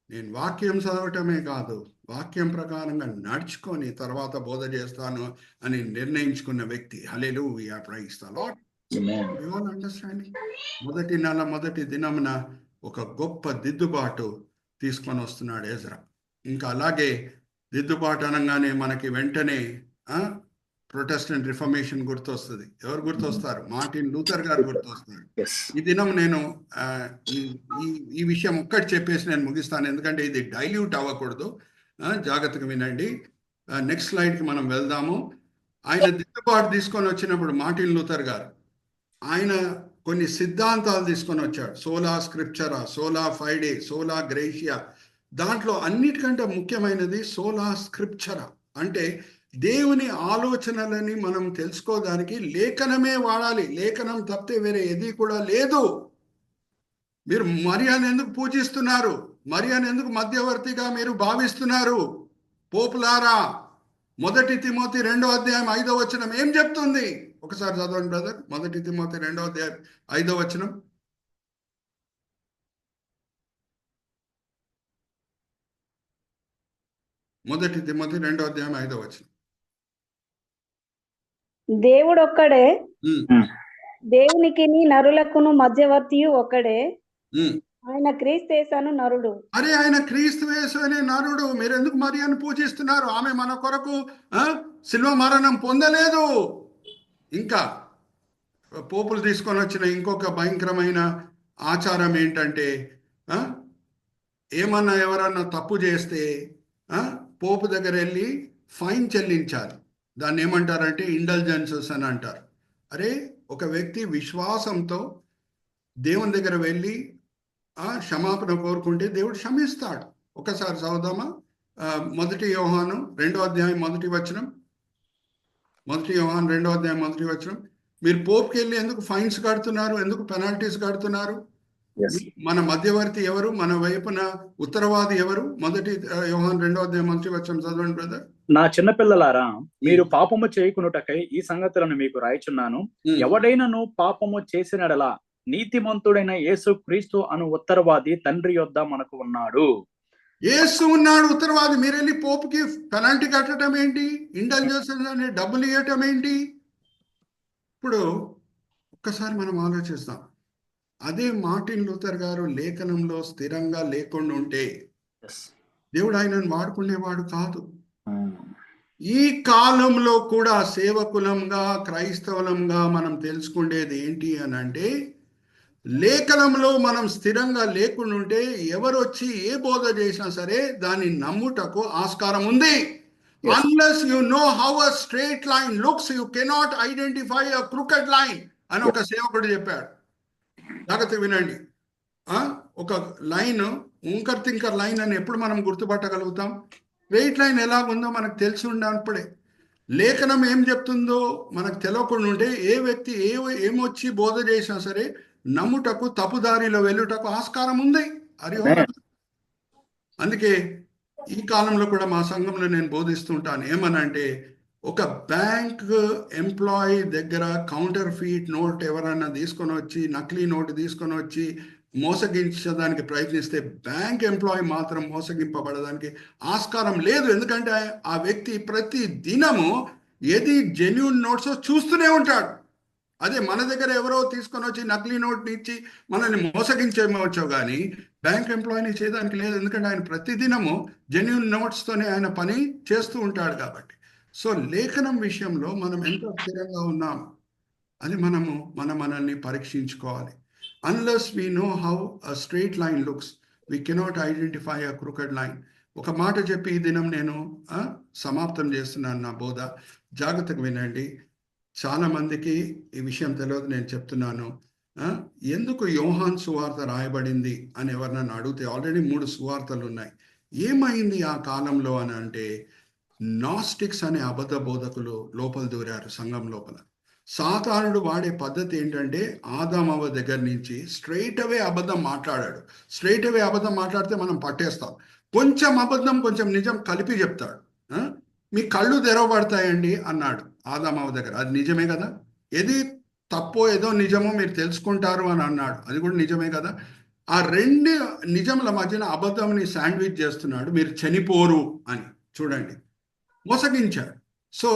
నేను వాక్యం చదవటమే కాదు, వాక్యం ప్రకారంగా నడుచుకొని తర్వాత బోధ చేస్తాను అని నిర్ణయించుకున్న వ్యక్తి. Hallelujah, praise the Lord. You all understanding? మొదటి నెల మొదటి దినమున ఒక గొప్ప దిద్దుబాటు తీసుకొని వస్తున్నాడు ఎజ్రా. ఇంకా అలాగే దిద్దుబాటు అనగానే మనకి వెంటనే ప్రొటెస్టెంట్ రిఫర్మేషన్ గుర్తొస్తుంది. ఎవరు గుర్తొస్తారు? మార్టిన్ లూథర్ గారు గుర్తొస్తారు. ఈ దినం నేను ఈ విషయం ఒక్కటి చెప్పేసి నేను ముగిస్తాను, ఎందుకంటే ఇది డైల్యూట్ అవ్వకూడదు. జాగ్రత్తగా వినండి. నెక్స్ట్ స్లైడ్కి మనం వెళ్దాము. ఆయన దిద్దుబాటు తీసుకొని వచ్చినప్పుడు మార్టిన్ లూథర్ గారు ఆయన కొన్ని సిద్ధాంతాలు తీసుకొని వచ్చాడు. సోలా స్క్రిప్చరా, సోలా ఫైడే, సోలా గ్రేషియా. దాంట్లో అన్నిటికంటే ముఖ్యమైనది సోలా స్క్రిప్చరా. అంటే దేవుని ఆలోచనలని మనం తెలుసుకోవడానికి లేఖనమే వాడాలి. లేఖనం తప్పితే వేరే ఏది కూడా లేదు. మీరు మరియాను ఎందుకు పూజిస్తున్నారు? మరియాను ఎందుకు మధ్యవర్తిగా మీరు భావిస్తున్నారు? పోపులారా, మొదటి తిమోతి 2వ అధ్యాయం 5వ వచనం ఏం చెప్తుంది? ఒకసారి చదవండి బ్రదర్. మొదటి తిమోతి 2వ అధ్యాయం 5వ వచనం. మొదటి తిమోతి 2వ అధ్యాయం 5వ వచనం. దేవుడొక్కడే, దేవునికి నరులకును మధ్యవర్తియు ఒక్కడే, ఆయన క్రీస్తు నరుడు. అరే, ఆయన క్రీస్తు యేసు అనే నరుడు. మీరు ఎందుకు మరియాను పూజిస్తున్నారు? ఆమె మన కొరకు శిలువ మరణం పొందలేదు. ఇంకా పోపులు తీసుకొని వచ్చిన ఇంకొక భయంకరమైన ఆచారం ఏంటంటే, ఏమన్నా ఎవరన్నా తప్పు చేస్తే పోపు దగ్గర వెళ్ళి ఫైన్ చెల్లించాలి. దాన్ని ఏమంటారంటే ఇండల్జెన్సెస్ అని అంటారు. అరే, ఒక వ్యక్తి విశ్వాసంతో దేవుని దగ్గర వెళ్ళి క్షమాపణ కోరుకుంటే దేవుడు క్షమిస్తాడు. ఒకసారి చదువుదామా? మొదటి యోహాను 2వ అధ్యాయం 1వ వచనం. మొదటి యోహాను 2వ అధ్యాయం 1వ వచనం. మీరు పోపుకి వెళ్ళి ఎందుకు ఫైన్స్ కడుతున్నారు? ఎందుకు పెనాల్టీస్ కడుతున్నారు? మన మధ్యవర్తి ఎవరు? మన వైపున ఉత్తరవాది ఎవరు? మొదటి యోహాను 2వ అధ్యాయం 1వ వచనం చదవండి బ్రదర్. నా చిన్నపిల్లలారా, మీరు పాపము చేయకునుటకై ఈ సంగతులను మీకు రాయిచున్నాను. ఎవడైనను పాపము చేసినడలా నీతిమంతుడైన యేసు క్రీస్తు అను ఉత్తరవాది తండ్రి యొద్ద మనకు ఉన్నాడు. యేసు ఉన్నాడు, ఉత్తరవాది. మీరు వెళ్ళి పోపుకి పెనాల్టీ కట్టడం ఏంటి? ఇంటెలిజెన్స్ అనే డబ్బులు ఇవ్వటం ఏంటి? ఇప్పుడు ఒక్కసారి మనం ఆలోచిస్తాం. అదే మార్టిన్ లూథర్ గారు లేఖనంలో స్థిరంగా లేకుండా ఉంటే దేవుడు ఆయనను వాడుకునేవాడు కాదు. ఈ కాలంలో కూడా సేవకులంగా, క్రైస్తవులంగా మనం తెలుసుకునేది ఏంటి అని అంటే, లేఖనంలో మనం స్థిరంగా లేకుండా ఉంటే ఎవరు వచ్చి ఏ బోధ చేసినా సరే దాన్ని నమ్ముటకు ఆస్కారం ఉంది. Unless you know how a straight line looks, you cannot identify a crooked line అని ఒక సేవకుడు చెప్పాడు. జాగ్రత్త వినండి. ఒక లైన్ ఉంకర్ తింకర్ లైన్ అని ఎప్పుడు మనం గుర్తుపట్టగలుగుతాం? స్ట్రెయిట్ లైన్ ఎలాగుందో మనకు తెలిసి ఉన్నప్పుడే. లేఖనం ఏం చెప్తుందో మనకు తెలియకుండా ఉంటే ఏ వ్యక్తి ఏమొచ్చి బోధ చేసినా సరే నమ్ముటకు, తప్పుదారిలో వెళ్ళుటకు ఆస్కారం ఉంది. అందుకే ఈ కాలంలో కూడా మా సంఘంలో నేను బోధిస్తుంటాను. ఏమనంటే, ఒక బ్యాంక్ ఎంప్లాయీ దగ్గర కౌంటర్ ఫీట్ నోట్ ఎవరైనా తీసుకొని వచ్చి, నకిలీ నోటు తీసుకొని వచ్చి మోసగించడానికి ప్రయత్నిస్తే బ్యాంక్ ఎంప్లాయీ మాత్రం మోసగింపబడడానికి ఆస్కారం లేదు. ఎందుకంటే ఆ వ్యక్తి ప్రతి దినము ఏది జెన్యూన్ నోట్స్ చూస్తూనే ఉంటాడు. అదే మన దగ్గర ఎవరో తీసుకొని వచ్చి నకిలీ నోట్ని ఇచ్చి మనల్ని మోసగించేమవచ్చు, కానీ బ్యాంక్ ఎంప్లాయీని చేయడానికి లేదు. ఎందుకంటే ఆయన ప్రతిదినము జెన్యూన్ నోట్స్తోనే ఆయన పని చేస్తూ ఉంటాడు కాబట్టి. సో లేఖనం విషయంలో మనం ఎంత స్థిరంగా ఉన్నాం అది మనల్ని పరీక్షించుకోవాలి. Unless we know how a straight line looks, we cannot identify a crooked line. ఒక మాట చెప్పి ఈ దినం నేను సమాప్తం చేస్తున్నాను నా బోధ. జాగ్రత్తగా వినండి. చాలా మందికి ఈ విషయం తెలియదు, నేను చెప్తున్నాను. ఎందుకు యోహాన్ సువార్త రాయబడింది అని ఎవరినైనా అడిగితే ఆల్రెడీ 3 సువార్తలు ఉన్నాయి. ఏమైంది ఆ కాలంలో అని అంటే, నాస్టిక్స్ అనే అబద్ధ బోధకులు లోపల దూరారు సంఘం లోపల. సాతానుడు వాడే పద్ధతి ఏంటంటే, ఆదామవ్వ దగ్గర నుంచి స్ట్రైట్ అవే అబద్ధం మాట్లాడాడు. స్ట్రైట్ అవే అబద్ధం మాట్లాడితే మనం పట్టేస్తాం. కొంచెం అబద్ధం కొంచెం నిజం కలిపి చెప్తాడు. మీ కళ్ళు తెరవబడతాయండి అన్నాడు ఆదామవ్వ దగ్గర. అది నిజమే కదా. ఏది తప్పో ఏదో నిజమో మీరు తెలుసుకుంటారు అని అన్నాడు. అది కూడా నిజమే కదా. ఆ రెండు నిజముల మధ్యన అబద్ధంని శాండ్విచ్ చేస్తున్నాడు. మీరు చనిపోరు అని చూడండి, మోసగించాడు. సో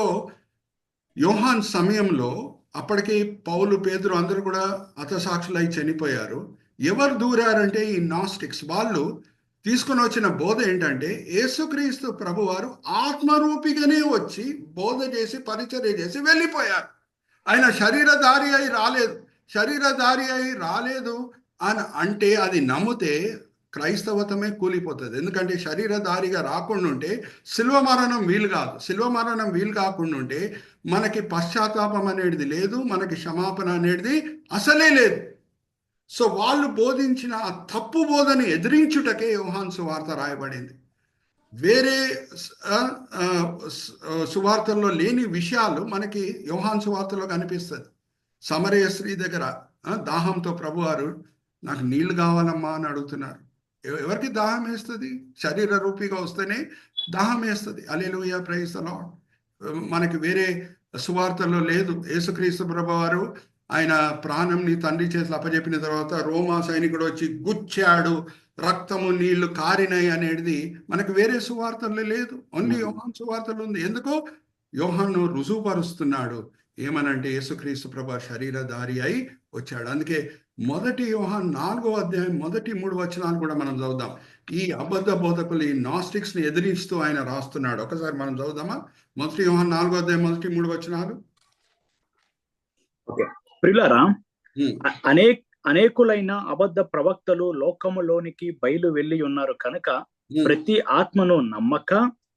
యోహాన్ సమయంలో అప్పటికి పౌలు, పేతురు అందరూ కూడా హతసాక్షులై చనిపోయారు. ఎవరు దూరారంటే ఈ నాస్టిక్స్. వాళ్ళు తీసుకుని వచ్చిన బోధ ఏంటంటే, యేసుక్రీస్తు ప్రభువారు ఆత్మరూపిగానే వచ్చి బోధ చేసి పరిచర్య చేసి వెళ్ళిపోయారు. ఆయన శరీరధారి అయి రాలేదు. శరీరధారి అయి రాలేదు అని అంటే అది నమ్మితే క్రైస్తవతమే కూలిపోతుంది. ఎందుకంటే శరీరధారిగా రాకుండా ఉంటే శిల్వ మరణం వీలు కాదు. శిల్వ మరణం వీలు కాకుండా ఉంటే మనకి పశ్చాత్తాపం అనేది లేదు, మనకి క్షమాపణ అనేది అసలే లేదు. సో వాళ్ళు బోధించిన ఆ తప్పు బోధని ఎదిరించుటకే యోహాను సువార్త రాయబడింది. వేరే సువార్తల్లో లేని విషయాలు మనకి యోహాను సువార్తలో కనిపిస్తుంది. సమరయ స్త్రీ దగ్గర దాహంతో ప్రభువారు నాకు నీళ్లు కావాలమ్మా అని అడుగుతున్నారు. ఎవరికి దాహం వేస్తుంది? శరీర రూపిగా వస్తేనే దాహం వేస్తుంది. హల్లెలూయా, ప్రైజ్ ది లార్డ్. మనకి వేరే సువార్తల్లో లేదు. యేసుక్రీస్తు ప్రభువారు ఆయన ప్రాణంని తండ్రి చేతులు అప్పచెప్పిన తర్వాత రోమా సైనికుడు వచ్చి గుచ్చాడు, రక్తము నీళ్లు కారినాయి అనేది మనకు వేరే సువార్తల్లో లేదు. ఓన్లీ యోహాను సువార్తలు ఉంది. ఎందుకు? యోహాను రుజువుపరుస్తున్నాడు. ఏమనంటే యేసుక్రీస్తు ప్రభు శరీరధారి అయి వచ్చాడు. అందుకే మొదటి యోహాను 4వ అధ్యాయం మొదటి 3 వచనాలు కూడా మనం చదువుదాం. ఈ అబద్ధ బోధకులు, ఈ నాస్టిక్స్ ని ఎదిరిస్తూ ఆయన రాస్తున్నాడు. ఒకసారి మనం చదువుదామా? మొదటి యోహాను 4వ అధ్యాయం మొదటి 3 వచనాలు. ప్రియులారా, అనేకులైన అబద్ధ ప్రవక్తలు లోకములోనికి బయలు వెళ్ళి ఉన్నారు కనుక ప్రతి ఆత్మను నమ్మక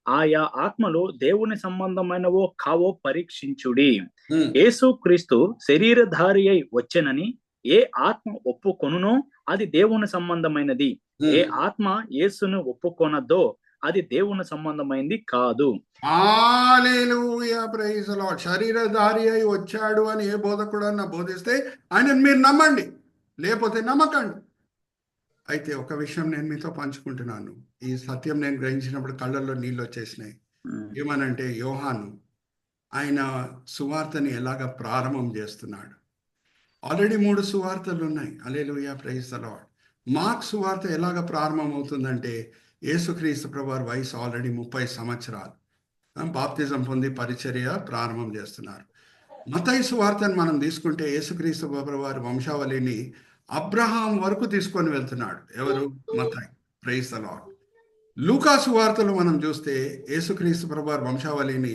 ఆయా ఆత్మలు దేవుని సంబంధమైనవో కావో పరీక్షించుడి. యేసు క్రీస్తు శరీరధారి అయి వచ్చెనని ఏ ఆత్మ ఒప్పుకొనునో అది దేవుని సంబంధమైనది. ఏ ఆత్మ యేసును ఒప్పుకొనదో అది దేవుని సంబంధమైంది కాదు. హల్లెలూయా, ప్రైజ్ ది లార్డ్. శరీరధారి అయి వచ్చాడు అని ఏ బోధకుడు అన్న బోధిస్తే ఆయన మీరు నమ్మండి, లేకపోతే నమ్మకండి. అయితే ఒక విషయం నేను మీతో పంచుకుంటున్నాను. ఈ సత్యం నేను గ్రహించినప్పుడు కళ్ళల్లో నీళ్ళు వచ్చేసినాయి. ఏమనంటే, యోహాను ఆయన సువార్తని ఎలాగ ప్రారంభం చేస్తున్నాడు. ఆల్రెడీ 3 సువార్తలు ఉన్నాయి. హల్లెలూయా, ప్రైజ్ ది లార్డ్. మార్క్ సువార్త ఎలాగ ప్రారంభం అవుతుందంటే, యేసుక్రీస్తు ప్రభువారి వయసు ఆల్రెడీ 30 సంవత్సరాలు. బాప్తిజం పొంది పరిచర్య ప్రారంభం చేస్తున్నారు. మత్తయి సువార్తను మనం తీసుకుంటే యేసుక్రీస్తు ప్రభువారి వంశావళిని అబ్రహాం వరకు తీసుకొని వెళ్తున్నాడు. ఎవరు? మత్తయి. Praise the lord. లూకా సువార్తలు మనం చూస్తే యేసుక్రీస్తు ప్రభువారి వంశావళిని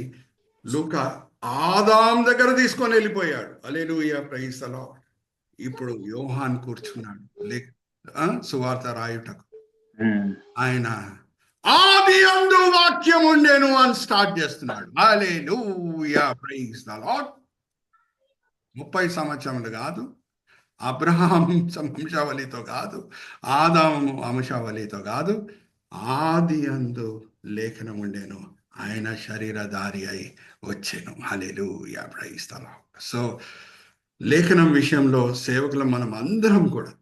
లూకా ఆదాం దగ్గర తీసుకొని వెళ్ళిపోయాడు. హల్లెలూయా, ప్రైజ్ ది లార్డ్. ఇప్పుడు యోహాన్ కూర్చున్నాడు సువార్త రాయుటకు. ఆయన ఆదియందు వాక్యం ఉండెను అని స్టార్ట్ చేస్తున్నాడు. హల్లెలూయా, ప్రైజ్ ది లార్డ్. 30 సంవత్సరములు కాదు, అబ్రహాం వంశావళితో కాదు, ఆదాము వంశావళితో కాదు, ఆదియందు లేఖనం ఉండెను, ఆయన శరీరధారి అయి వచ్చెను. హల్లెలూయా, ప్రైజ్ ది లార్డ్. సో లేఖనం విషయంలో సేవకులు మనం అందరం కూడా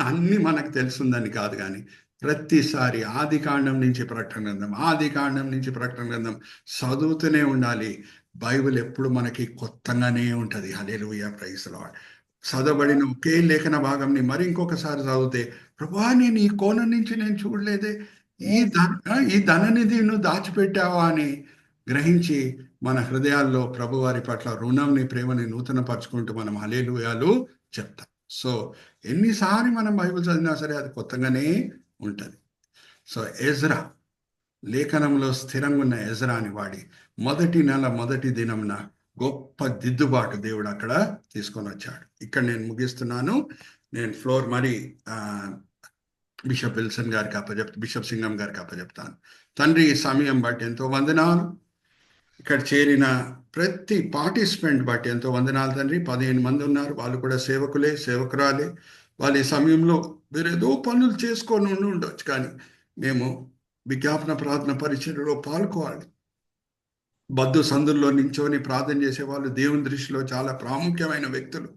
అన్ని మనకు తెలుసుందని కాదు, కానీ ప్రతిసారి ఆది కాండం నుంచి ప్రకటన గ్రంథం, ఆది కాండం నుంచి ప్రకటన గ్రంథం చదువుతూనే ఉండాలి. బైబిల్ ఎప్పుడు మనకి కొత్తగానే ఉంటుంది. హల్లెలూయా, ప్రైజ్ ది లార్డ్. చదవబడిన ఒకే లేఖన భాగంని మరి ఇంకొకసారి చదివితే, ప్రభువా నేను ఈ కోణం నుంచి నేను చూడలేదే, ఈ ధననిధి నువ్వు దాచిపెట్టావా అని గ్రహించి మన హృదయాల్లో ప్రభువారి పట్ల రుణంని, ప్రేమని నూతన పరుచుకుంటూ మనం హల్లెలూయాలు చెప్తాం. సో ఎన్నిసార్లు మనం బైబిల్ చదివినా సరే అది కొత్తగానే ఉంటుంది. సో ఎజ్రా, లేఖనంలో స్థిరంగా ఉన్న ఎజ్రాని వాడి మొదటి నెల మొదటి దినంన గొప్ప దిద్దుబాటు దేవుడు అక్కడ తీసుకొని వచ్చాడు. ఇక్కడ నేను ముగిస్తున్నాను. నేను ఫ్లోర్ మరి బిషప్ విల్సన్ గారికి బిషప్ సింగం గారికి అప్పచెప్తాను. తండ్రి, ఈ సమయం బట్టి ఎంతో వందనాలు. ఇక్కడ చేరిన ప్రతి పార్టిసిపెంట్ బట్టి ఎంతో వందనాలు తండ్రి. 15 మంది ఉన్నారు, వాళ్ళు కూడా సేవకులే, సేవకురాలే. వాళ్ళు ఈ సమయంలో వేరేదో పనులు చేసుకొని ఉండొచ్చు, కానీ మేము విజ్ఞాపన ప్రార్థన పరిచర్యలో పాల్గొవాలి. బద్దు సందుల్లో నించొని ప్రార్థన చేసేవాళ్ళు దేవుని దృష్టిలో చాలా ప్రాముఖ్యమైన వ్యక్తులు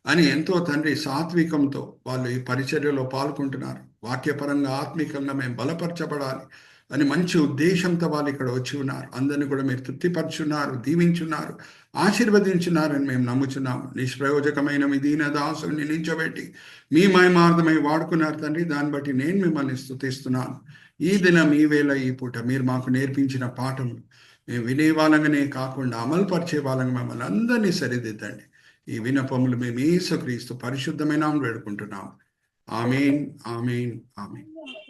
అని ఎంతో తండ్రి సాత్వికంతో వాళ్ళు ఈ పరిచర్యలో పాల్గొంటున్నారు. వాక్యపరంగా ఆత్మీకంగా మేము బలపరచబడాలి అని మంచి ఉద్దేశంతో వాళ్ళు ఇక్కడ వచ్చి ఉన్నారు. అందరినీ కూడా మీరు తృప్తిపరుచున్నారు, దీవించున్నారు, ఆశీర్వదించున్నారని మేము నమ్ముచున్నాము. నిష్ప్రయోజకమైన మీ దీన దాసుని నిలిచబెట్టి మీ మహిమార్థమై వాడుకున్నారు తండ్రి. దాన్ని బట్టి నేను మిమ్మల్ని స్తుతిస్తున్నాను. ఈ దినం ఈ వేళ ఈ పూట మీరు మాకు నేర్పించిన పాఠములు మేము వినే వాళ్ళగానే కాకుండా అమలు పరిచే వాళ్ళగా మమ్మల్ని అందరినీ సరిదిద్దండి. ఈ వినపములు మేము యేసుక్రీస్తు పరిశుద్ధమైన నామములో వేడుకుంటున్నాము. ఆమేన్, ఆమేన్, ఆమేన్.